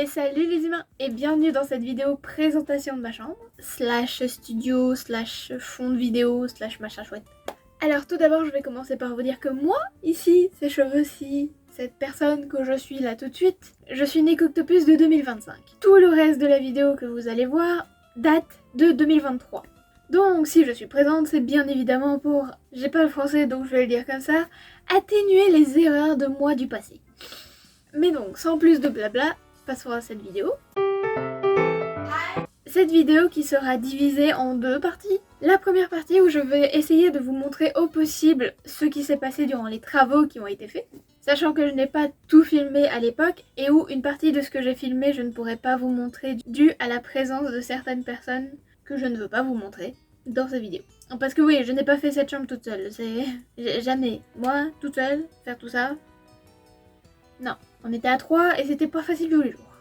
Et salut les humains et bienvenue dans cette vidéo présentation de ma chambre, slash studio, slash fond de vidéo, slash machin chouette. Alors tout d'abord je vais commencer par vous dire que moi, ici, ces cheveux-ci, cette personne que je suis là tout de suite, je suis Necoctopus de 2025. Tout le reste de la vidéo que vous allez voir date de 2023. Donc si je suis présente, c'est bien évidemment pour, j'ai pas le français donc je vais le dire comme ça, atténuer les erreurs de moi du passé. Mais donc, sans plus de blabla, passons à cette vidéo. Cette vidéo qui sera divisée en deux parties. La première partie où je vais essayer de vous montrer au possible ce qui s'est passé durant les travaux qui ont été faits, sachant que je n'ai pas tout filmé à l'époque et où une partie de ce que j'ai filmé je ne pourrais pas vous montrer dû à la présence de certaines personnes que je ne veux pas vous montrer dans cette vidéo. Parce que oui, je n'ai pas fait cette chambre toute seule, c'est... jamais. Moi, toute seule, faire tout ça... Non. On était à 3 et c'était pas facile tous les jours.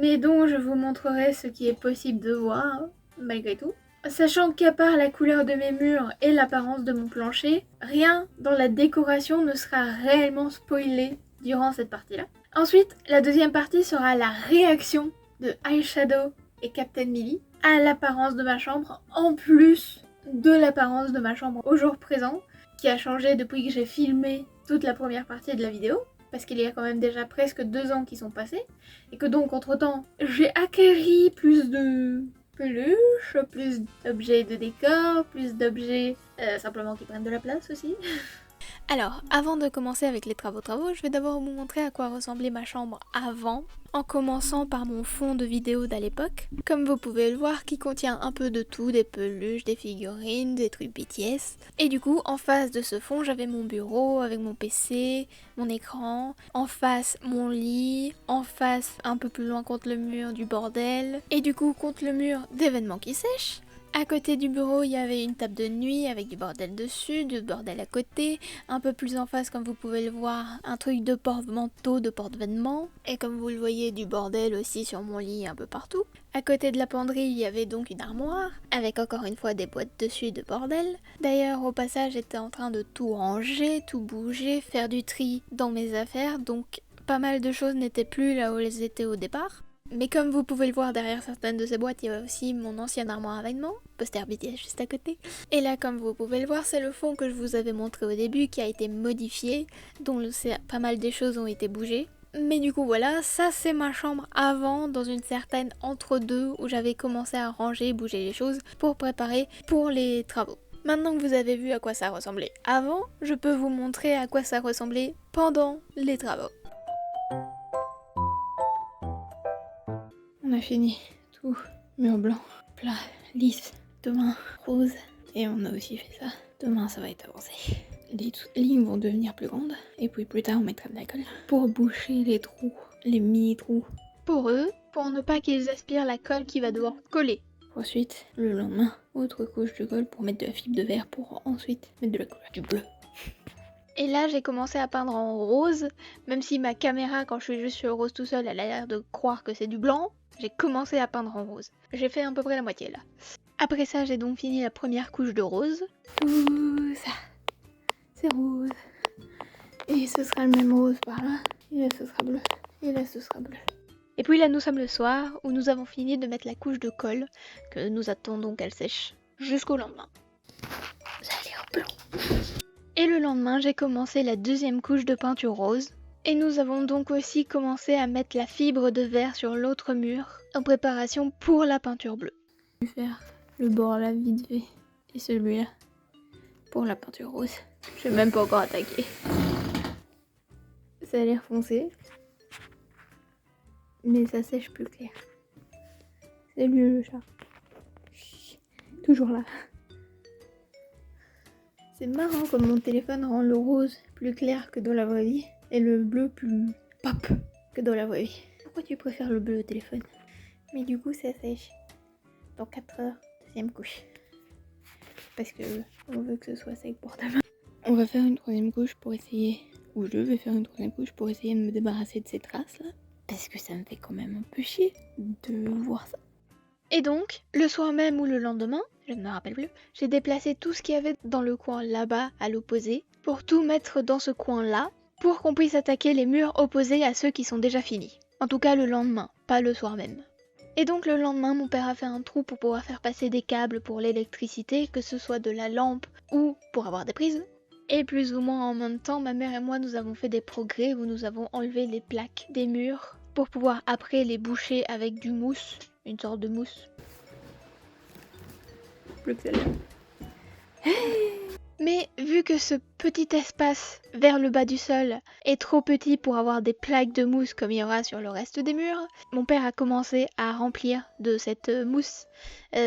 Mais donc je vous montrerai ce qui est possible de voir, malgré tout. Sachant qu'à part la couleur de mes murs et l'apparence de mon plancher, rien dans la décoration ne sera réellement spoilé durant cette partie-là. Ensuite, la deuxième partie sera la réaction de Eyeshadow et Captain Millie à l'apparence de ma chambre, en plus de l'apparence de ma chambre au jour présent, qui a changé depuis que j'ai filmé toute la première partie de la vidéo. Parce qu'il y a quand même déjà presque 2 ans qui sont passés, et que donc entre temps j'ai acquéri plus de peluches, plus d'objets de décor, plus d'objets simplement qui prennent de la place aussi. Alors, avant de commencer avec les travaux, je vais d'abord vous montrer à quoi ressemblait ma chambre avant, en commençant par mon fond de vidéo d'à l'époque. Comme vous pouvez le voir, qui contient un peu de tout, des peluches, des figurines, des trucs BTS. Et du coup, en face de ce fond, j'avais mon bureau avec mon PC, mon écran, en face mon lit, en face un peu plus loin contre le mur du bordel, et du coup contre le mur d'événements qui sèchent. À côté du bureau, il y avait une table de nuit avec du bordel dessus, du bordel à côté. Un peu plus en face, comme vous pouvez le voir, un truc de porte-manteau, de porte-vêtements. Et comme vous le voyez, du bordel aussi sur mon lit un peu partout. À côté de la penderie, il y avait donc une armoire, avec encore une fois des boîtes dessus de bordel. D'ailleurs, au passage, j'étais en train de tout ranger, tout bouger, faire du tri dans mes affaires, donc pas mal de choses n'étaient plus là où elles étaient au départ. Mais comme vous pouvez le voir derrière certaines de ces boîtes, il y a aussi mon ancienne armoire à vêtements, poster BTS juste à côté. Et là, comme vous pouvez le voir, c'est le fond que je vous avais montré au début qui a été modifié, dont pas mal des choses ont été bougées. Mais du coup voilà, ça c'est ma chambre avant, dans une certaine entre-deux où j'avais commencé à ranger, bouger les choses pour préparer pour les travaux. Maintenant que vous avez vu à quoi ça ressemblait avant, je peux vous montrer à quoi ça ressemblait pendant les travaux. On a fini tout, mur blanc, plat, lisse, demain rose, et on a aussi fait ça. Demain ça va être avancé. Les lignes vont devenir plus grandes, et puis plus tard on mettra de la colle pour boucher les trous, les mini-trous. Pour eux, pour ne pas qu'ils aspirent la colle qui va devoir coller. Ensuite, le lendemain, autre couche de colle pour mettre de la fibre de verre pour ensuite mettre de la couleur du bleu. Et là j'ai commencé à peindre en rose, même si ma caméra quand je suis juste sur le rose tout seul elle a l'air de croire que c'est du blanc. J'ai commencé à peindre en rose. J'ai fait à peu près la moitié là. Après ça, j'ai donc fini la première couche de rose. Tout ça, c'est rose. Et ce sera le même rose par là. Et là, ce sera bleu. Et là, ce sera bleu. Et puis là, nous sommes le soir où nous avons fini de mettre la couche de colle que nous attendons qu'elle sèche jusqu'au lendemain. Vous allez au blanc. Et le lendemain, j'ai commencé la deuxième couche de peinture rose. Et nous avons donc aussi commencé à mettre la fibre de verre sur l'autre mur en préparation pour la peinture bleue. Je vais faire le bord là vite fait et celui-là pour la peinture rose. Je n'ai même pas encore attaqué. Ça a l'air foncé, mais ça sèche plus clair. Salut le chat. Toujours là. C'est marrant comme mon téléphone rend le rose plus clair que dans la vraie vie. Et le bleu plus pop que dans la vraie vie. Pourquoi tu préfères le bleu au téléphone? Mais du coup ça sèche. Dans 4 heures, deuxième couche. Parce que on veut que ce soit sec pour demain. On va faire une troisième couche pour essayer... Ou je vais faire une troisième couche pour essayer de me débarrasser de ces traces là. Parce que ça me fait quand même un peu chier de voir ça. Et donc, le soir même ou le lendemain, je ne me rappelle plus, j'ai déplacé tout ce qu'il y avait dans le coin là-bas à l'opposé pour tout mettre dans ce coin là pour qu'on puisse attaquer les murs opposés à ceux qui sont déjà finis. En tout cas le lendemain, pas le soir même. Et donc le lendemain, mon père a fait un trou pour pouvoir faire passer des câbles pour l'électricité, que ce soit de la lampe ou pour avoir des prises. Et plus ou moins en même temps, ma mère et moi, nous avons fait des progrès où nous avons enlevé les plaques des murs pour pouvoir après les boucher avec du mousse, une sorte de mousse. Plus que celle-là. Mais vu que ce petit espace vers le bas du sol est trop petit pour avoir des plaques de mousse comme il y aura sur le reste des murs, mon père a commencé à remplir de cette mousse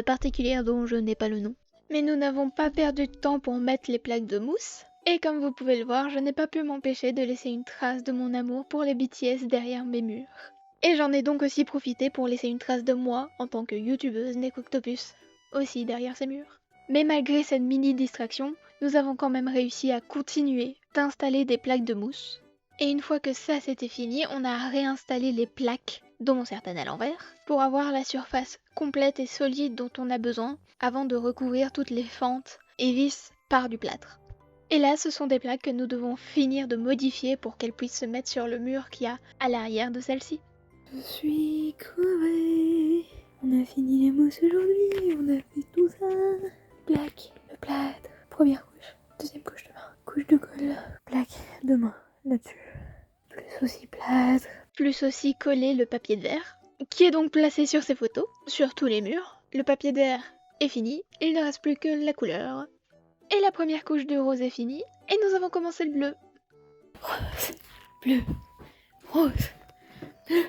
particulière dont je n'ai pas le nom. Mais nous n'avons pas perdu de temps pour mettre les plaques de mousse. Et comme vous pouvez le voir, je n'ai pas pu m'empêcher de laisser une trace de mon amour pour les BTS derrière mes murs. Et j'en ai donc aussi profité pour laisser une trace de moi en tant que youtubeuse Necoctopus, aussi derrière ces murs. Mais malgré cette mini distraction, nous avons quand même réussi à continuer d'installer des plaques de mousse. Et une fois que ça c'était fini, on a réinstallé les plaques, dont certaines à l'envers, pour avoir la surface complète et solide dont on a besoin avant de recouvrir toutes les fentes et vis par du plâtre. Et là, ce sont des plaques que nous devons finir de modifier pour qu'elles puissent se mettre sur le mur qu'il y a à l'arrière de celle-ci. Je suis crevée. On a fini les mousses aujourd'hui, on a fait tout ça. Plaque, le plâtre, première couche, deuxième couche demain, couche de colle, plaque demain, là-dessus. Plus aussi plâtre. Plus aussi coller le papier de verre, qui est donc placé sur ces photos, sur tous les murs. Le papier de verre est fini, il ne reste plus que la couleur. Et la première couche de rose est finie, et nous avons commencé le bleu. Rose, bleu, rose, bleu.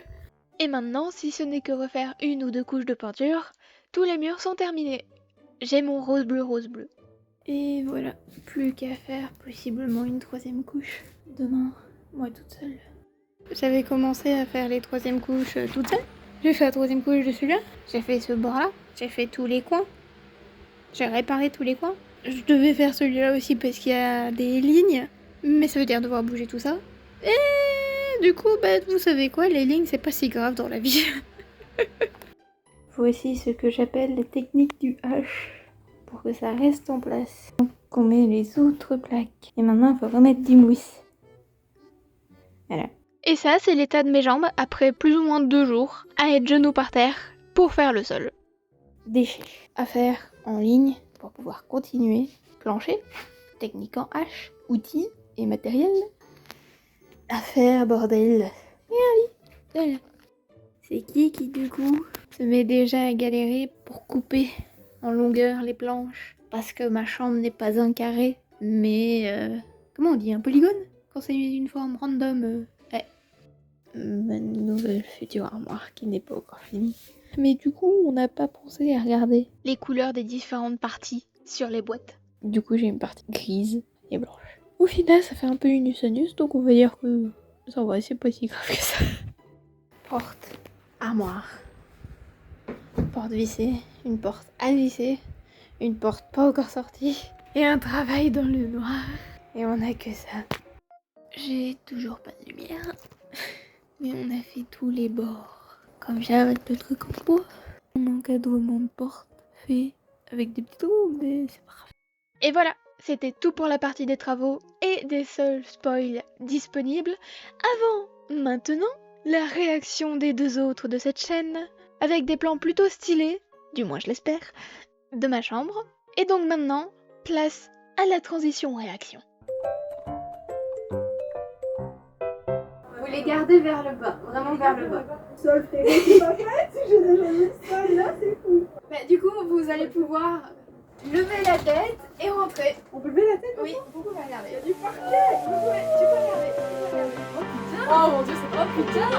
Et maintenant, si ce n'est que refaire une ou deux couches de peinture, tous les murs sont terminés. J'ai mon rose bleu. Et voilà, plus qu'à faire possiblement une troisième couche. Demain, moi toute seule. J'avais commencé à faire les troisièmes couches toute seule. J'ai fait la troisième couche de celui-là, j'ai fait ce bras-là, j'ai fait tous les coins. J'ai réparé tous les coins. Je devais faire celui-là aussi parce qu'il y a des lignes, mais ça veut dire devoir bouger tout ça. Et du coup, vous savez quoi, les lignes c'est pas si grave dans la vie. Voici ce que j'appelle les techniques du H, pour que ça reste en place. Donc on met les autres plaques. Et maintenant il faut remettre du mousse. Voilà. Et ça, c'est l'état de mes jambes après plus ou moins 2 jours à être genoux par terre pour faire le sol. Déchets à faire en ligne pour pouvoir continuer. Plancher, technique en H, outils et matériel. À faire, bordel. Et un lit. Voilà. C'est qui du coup se met déjà à galérer pour couper en longueur les planches parce que ma chambre n'est pas un carré mais comment on dit, un polygone quand c'est une forme random. Ma nouvelle future armoire qui n'est pas encore finie. Mais du coup on n'a pas pensé à regarder les couleurs des différentes parties sur les boîtes. Du coup j'ai une partie grise et blanche. Au final ça fait un peu une usanus, donc on va dire que ça va, c'est pas si grave que ça. Porte, armoire, porte vissée, une porte à visser, une porte pas encore sortie et un travail dans le noir. Et on a que ça. J'ai toujours pas de lumière, mais on a fait tous les bords. Comme j'avais le truc en bois, mon encadrement de porte fait avec des petits trous, mais c'est pas grave. Et voilà, c'était tout pour la partie des travaux et des seuls spoils disponibles. Maintenant, la réaction des 2 autres de cette chaîne, avec des plans plutôt stylés, du moins je l'espère, de ma chambre. Et donc maintenant, place à la transition réaction. Vous les gardez vers le bas, vraiment vers le bas. Solfège, c'est pas fait, j'ai déjà vu ça, là c'est fou. Du coup, vous allez pouvoir lever la tête et rentrer. On peut lever la tête? Oui, vous pouvez regarder. Il y a du parquet. Tu peux regarder. Oh putain! Oh mon dieu, c'est... Oh putain!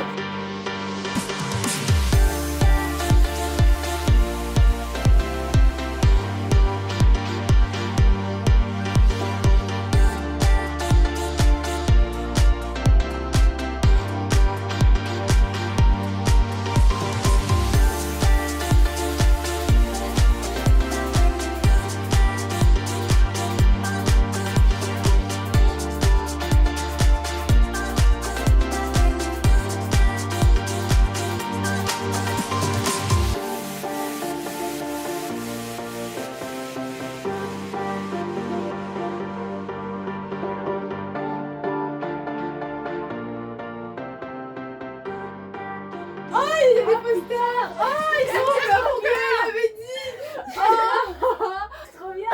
des posters. Oh, ils sont là, mon gars, elle avait dit. Oh, Trop bien.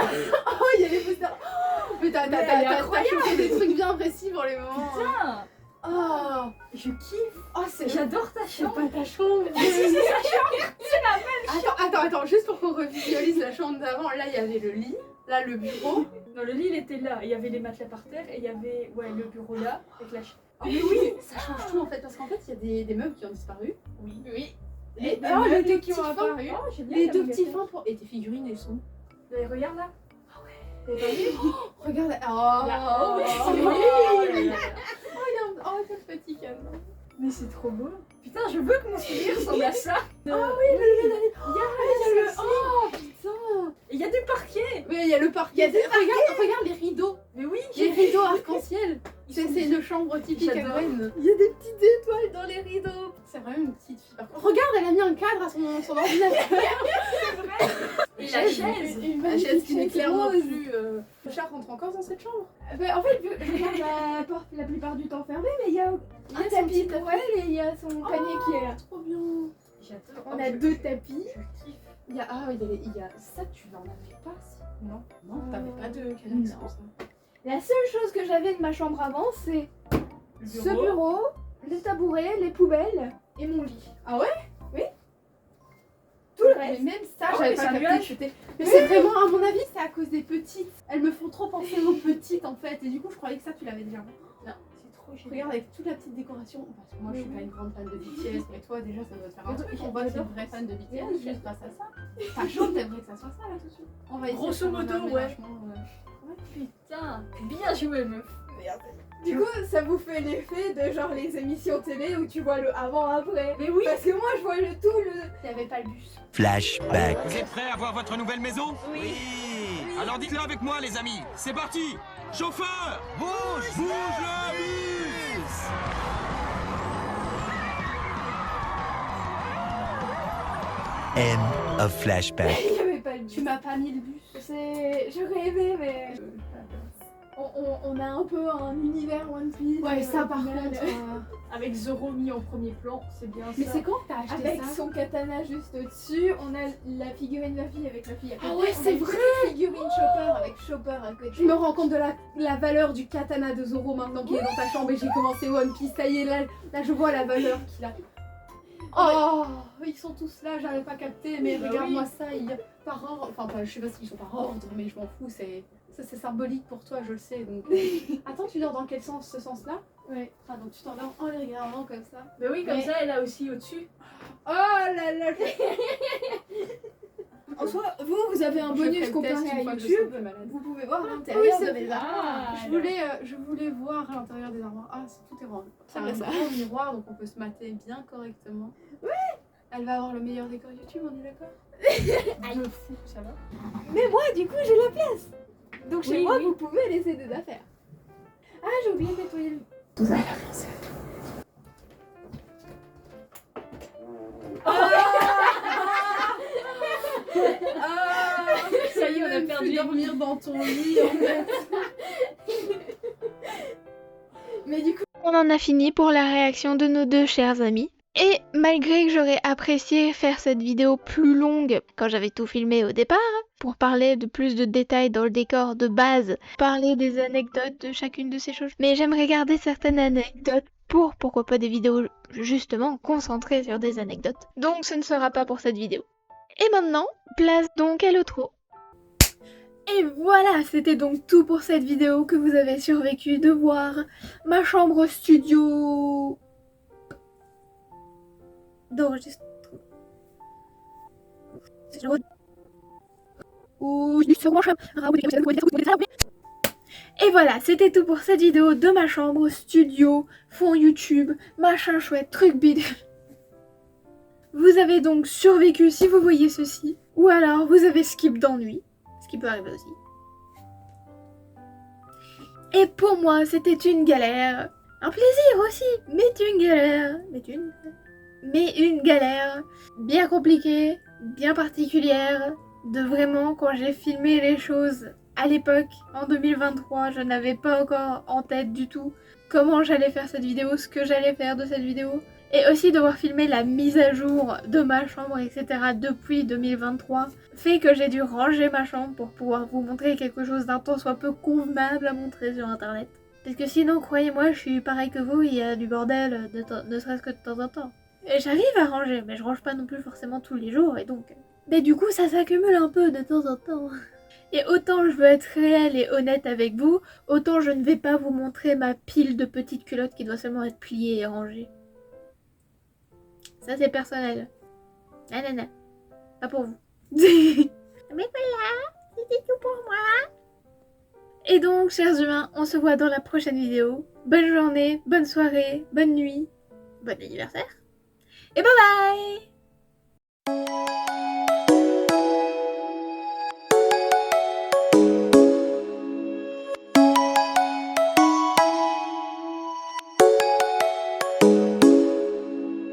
oh, il y a des posters. Oh, mais t'as chopé des trucs bien précis pour les moments. Putain, Oh, je kiffe. oh c'est J'adore ta c'est chambre. pas ta chambre. Attends, juste pour qu'on revisualise la chambre d'avant. Là, il y avait le lit, là, le bureau. Non, le lit il était là. Il y avait les matelas par terre et il y avait le bureau là avec la Oh, mais oui, ça change tout en fait, parce qu'en fait, il y a des meubles qui ont disparu. Oui. Oui. Les les deux qui petits ont fins. apparu. Oh, j'aime bien Les ta deux petits moquette. fins pour. Et tes figurines, elles sont. Mais regarde là. T'as pas vu Regarde. Oh, Là. oh, c'est oh, vrai. oh, quel petit cadeau. Mais c'est trop beau. Putain, je veux que mon souvenir ressemble à ça. Ah oui, oh putain. Il y a du parquet. Mais il y a le parquet. Regarde les rideaux. Mais oui. Les rideaux arc-en-ciel. Ils C'est sont une chambre typique à J'adore. Gwen. Il y a des petites étoiles dans les rideaux. C'est vraiment une petite fille. Par contre, regarde, elle a mis un cadre à son ordinateur. Et la chaise. Une magnifique chaise qui n'est chaise clairement rose. plus. Le chat rentre encore dans cette chambre. Bah, en fait, je regarde la porte la plupart du temps fermée, mais il y a un son tapis petit pour elle et il y a son panier qui est là. Trop bien. J'adore. On a deux tapis. Je kiffe. Il y a, il y a ça, tu n'en avais pas si. Non. Non, t'avais pas de Non. galaxie comme ça. La seule chose que j'avais de ma chambre avant, c'est Le ce bureau, les tabourets, les poubelles et mon lit. Ah ouais? Oui. Tout le Mais reste. même ça, Oh, j'avais les pas capté nuages. que c'était. Mais c'est vraiment, à mon avis, c'est à cause des petites. Elles me font trop penser aux petites en fait. Et du coup, je croyais que ça, tu l'avais déjà. Non. C'est trop génial. Regarde avec toute la petite décoration. Parce que moi, je suis pas une grande fan de BTS, mais toi, déjà, ça doit te faire un truc. On voit que t'es une vraie fan de BTS juste grâce à ça. Ta chambre, t'aimerais que ça soit ça là tout de suite. On va essayer de Grosso faire un modo, aménagement, Putain, bien joué meuf. Du coup, ça vous fait l'effet de genre les émissions télé où tu vois le avant-après. Mais oui. Parce que moi, je vois le tout, Il n'y avait pas le bus. Flashback. Vous êtes prêts à voir votre nouvelle maison? Oui. Alors dites-le avec moi les amis, c'est parti! Chauffeur! Bouge le bus! End of flashback. Il n'y avait pas le Tu but. m'as pas mis le bus. J'aurais aimé, mais on a un peu un univers One Piece. Ouais, ça par final, contre. Avec Zoro mis en premier plan, c'est bien Mais ça. c'est quand que t'as acheté Avec ça? son katana juste au-dessus, on a la figurine Luffy avec Luffy à côté. Ah ouais, On a c'est une vrai. petite figurine Chopper avec Chopper à côté. Je me rends compte de la valeur du katana de Zoro maintenant qu'il est dans ta chambre et j'ai commencé One Piece. Ça y est, là je vois la valeur qu'il a. Oh, ils sont tous là, j'avais pas capté, mais Bah regarde-moi ça, il y a par ordre, enfin je sais pas s'ils sont par ordre, mais je m'en fous, c'est symbolique pour toi, je le sais. Donc, attends, tu dors dans quel sens, ce sens-là? Ouais. Ah donc tu t'endors en les regardant comme ça. Mais oui, comme Mais- ça, elle a aussi au-dessus. Oh là là. En soi, vous avez un Je ferai bonus le comparé test une à fois que je YouTube. serai malade. Vous pouvez voir Oui, l'intérieur c'est de mes vrai. armoires. Je voulais voir à l'intérieur des armoires. Ah, tout est rangé. C'est un Ah, ça. grand miroir, donc on peut se mater bien correctement. Ouais. Elle va avoir le meilleur décor YouTube, on est d'accord? Je me fous, ça va? Mais moi, du coup, j'ai la place. Donc chez Oui, moi, oui. vous pouvez laisser des affaires. Ah, j'ai oublié de nettoyer le... Ça y est, on a Même perdu. plus dormir dans ton lit en fait. Mais du coup, On en a fini pour la réaction de nos deux chers amis. Et malgré que j'aurais apprécié faire cette vidéo plus longue quand j'avais tout filmé au départ, pour parler de plus de détails dans le décor de base, parler des anecdotes de chacune de ces choses, mais j'aimerais garder certaines anecdotes pour pourquoi pas des vidéos justement concentrées sur des anecdotes. Donc ce ne sera pas pour cette vidéo. Et maintenant, place donc à l'outro. et voilà, c'était donc tout pour cette vidéo que vous avez survécu de voir ma chambre studio d'enregistrement. Et voilà, c'était tout pour cette vidéo de ma chambre studio, fond YouTube, machin chouette, truc bidule. Vous avez donc survécu si vous voyez ceci, ou alors vous avez skip d'ennui, ce qui peut arriver aussi. Et pour moi, c'était une galère, un plaisir aussi, mais une galère, mais une galère bien compliquée, bien particulière, de vraiment quand j'ai filmé les choses à l'époque, en 2023, je n'avais pas encore en tête du tout comment j'allais faire cette vidéo, ce que j'allais faire de cette vidéo. Et aussi devoir filmer la mise à jour de ma chambre, etc. depuis 2023 fait que j'ai dû ranger ma chambre pour pouvoir vous montrer quelque chose d'un tant soit peu convenable à montrer sur internet. Parce que sinon, croyez-moi, je suis pareil que vous, il y a du bordel, ne serait-ce que de temps en temps. Et j'arrive à ranger, mais je range pas non plus forcément tous les jours, et donc... Mais du coup, ça s'accumule un peu de temps en temps. Et autant je veux être réelle et honnête avec vous, autant je ne vais pas vous montrer ma pile de petites culottes qui doit seulement être pliée et rangée. Ça c'est personnel. Nanana. Pas pour vous. Mais voilà, c'était tout pour moi. Et donc, chers humains, on se voit dans la prochaine vidéo. Bonne journée, bonne soirée, bonne nuit, bon anniversaire. Et bye bye!